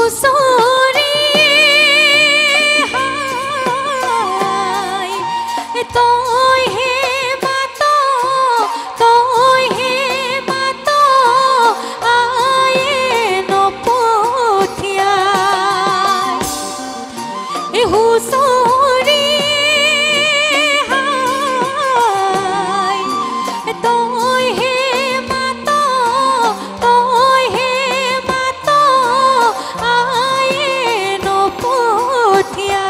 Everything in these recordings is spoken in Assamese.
হুঁচৰি হাই তই হে মাত আয়ে নপঠিয়াই এই হুঁচৰি হাই তই হে মাত আয়ে নপঠিয়াই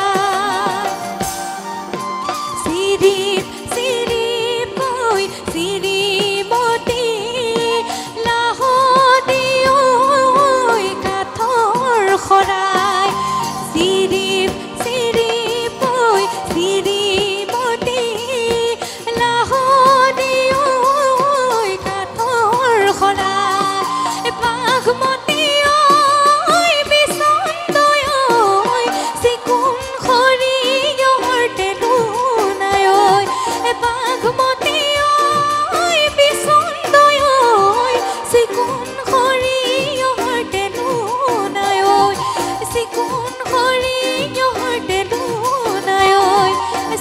চিৰিপ চিৰিপ কৈ চিৰিমতি লাহতি ঐ কাঠৰ শৰাই চিৰিপ চিৰিপ কৈ চিৰিমতি লাহতি ঐ কাঠৰ শৰাই বাঘমতি ঐ বিচন্দৈ ঐ চিকুণ সৰিয়হৰ টেলুনাই ঐ বাঘমতি ঐ বিচন্দৈ ঐ চিকুণ সৰিয়হৰ টেলুনাই ঐ চিকুণ সৰিয়হৰ টেলুনাই ঐ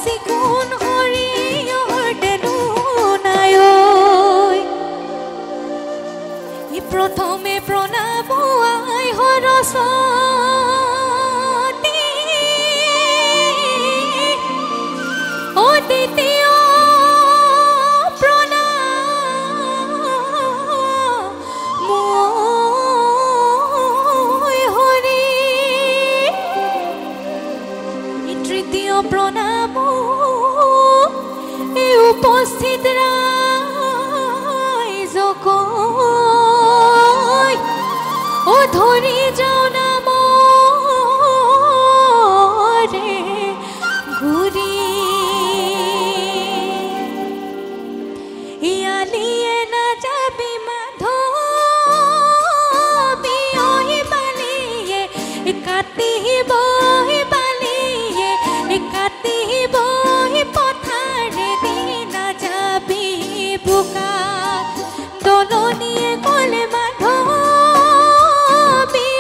চিকুণ সৰিয়হৰ টেলুনাই ঐ প্ৰথমে প্ৰণাম আই সৰস্বতী ও দ্বিতীয় প্ৰণাম মই হৰি তৃতীয় প্ৰণাম এই উপস্থিত ৰাইজক ও ধৰি যাও নামৰে ঘূৰি ইয়ালিয়ে নাযাবি মাধৱী ঐ বালিয়ে কাটিব বালিয়ে কাটিব পথাৰে দি নাযাবি বোকা দলনিয়ে ক'লে মাধৱী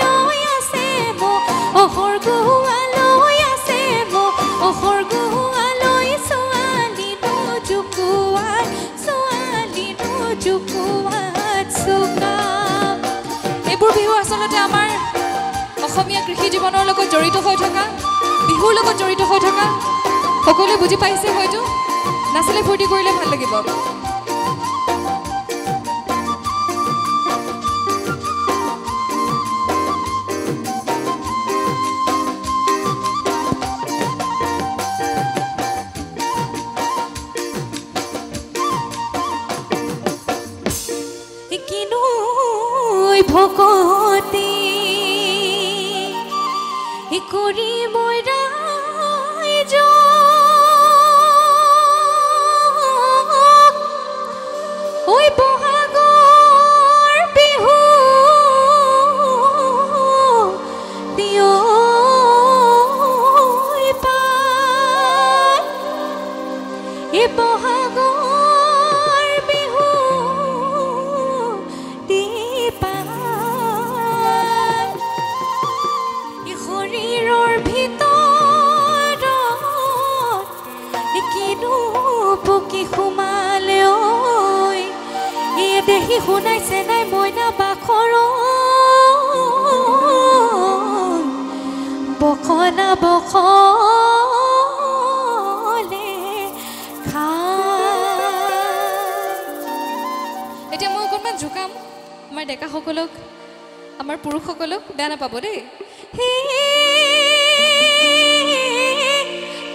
ঐ আছে মোক অহৰ গুৱালৈ আছে মোক অহৰ গুৱালৈ ছোৱালী নোজোকোৱাত চোকা এইবোৰ বিহু আচলতে আমাৰ অসমীয়া কৃষি জীৱনৰ লগত জড়িত হৈ থকা বিহুৰ লগত জড়িত হৈ থকা সকলোৱে বুজি পাইছে হয়তো নাচিলে ফূৰ্তি কৰিলে ভাল লাগিব কিনো ভকতি কৰি মই ৰাইজ ঐ বহাগৰ বিহু দিয় পাই এই বহাগৰ বিহু দি পাই শৰীৰৰ ভিতৰত কিনো পকি সোমালে ঐ এই দেহি শুনাইছে নাই মইনা বাখৰ বখনা বখলে এতিয়া মই অকণমান জোকাম আমাৰ ডেকাসকলক আমাৰ পুৰুষসকলক বেয়া নাপাব দেই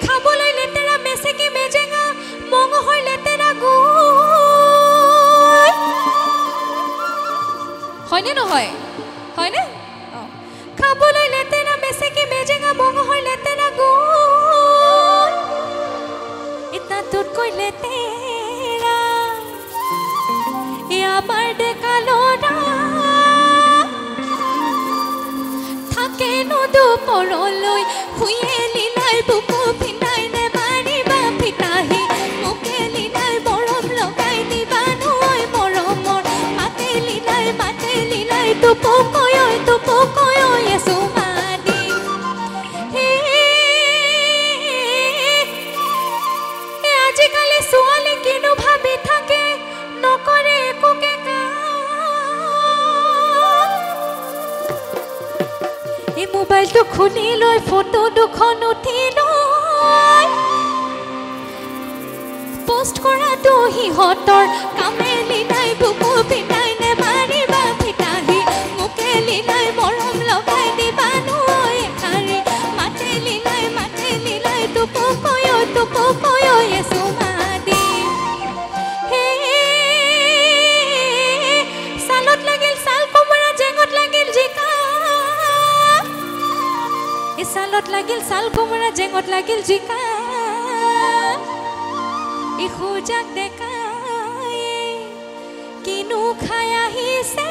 খাবলৈ লেতেৰা মেচেকি মেজেঙা মঙহৰ লেতেৰা গুড় হয়নে নহয় হয়নে খাবলৈ লেতেৰা মেচেকি মেজেঙা মঙহৰ লেতেৰা গুড় ইতাতকৈ লেতেৰা আমাৰ ডেকা ল'ৰা থাকে দুপৰলৈ শুয়ে লীলাই বুকু পিন্ধাই নেমাৰিবা পিতাহি মোকে লীলাই মৰম লগাই দিবা নৈ মৰমৰ মাতে লীলাই টোপকয় এচুমা মোবাইলটো খুলি লৈ ফটো দুখন উঠি লৈ পোষ্ট কৰাটো সিহঁতৰ কামেলি নাই বুকু পিটাই নে মাৰিবা পিটাহি মোকেলি নাই মৰম লগাই দিবা নৈ এষাৰি মাতেলি নাই টোপো কয় এচু মাদি হে চালত লাগিল চাল কোমৰা জেঙত লাগিল জিকা চালত লাগিল চাল কোমৰা জেঙত লাগিল জিকা ইখোজাক দেখাই কিনো খাই আহিছে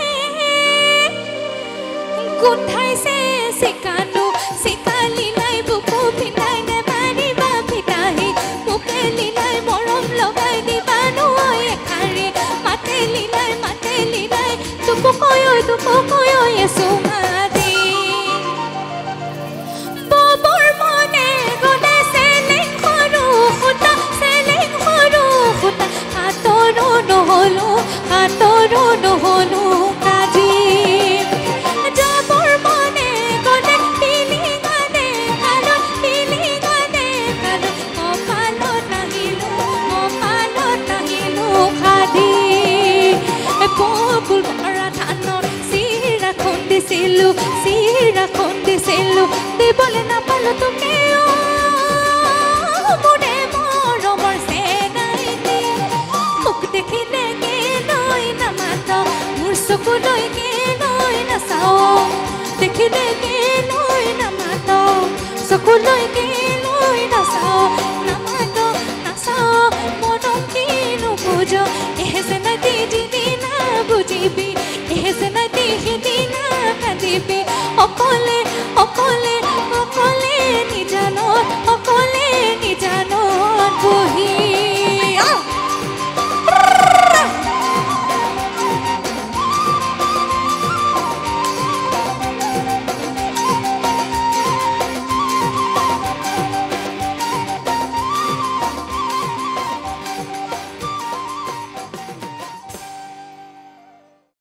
গোন্ধাইছে চিকানো চিকালি নাই বুকু পিটাই নে মাৰিবা পিটাহি মোকেলি নাই মৰম লগাই দিবা নৈ এষাৰি মাতেলি নাই টোপো কয় এচু মাদি হাতৰো নহলো কাজি যাবৰ মনে গলে পিলি গানে কালত কপালত নাহিলো খাদি বকুল ভৰা ধানৰ চিৰা খুন্দিছিলো দিবলৈ নাপালো তোকে মোৰে মৰমৰ চেনাইটি মোক দেখিলে চকুলৈ কেলৈ নাচাও দেখিলে কেলৈ নামাত চকুলৈ কেলৈ নাচাও নাচাও মৰম কিনো বুজ এহে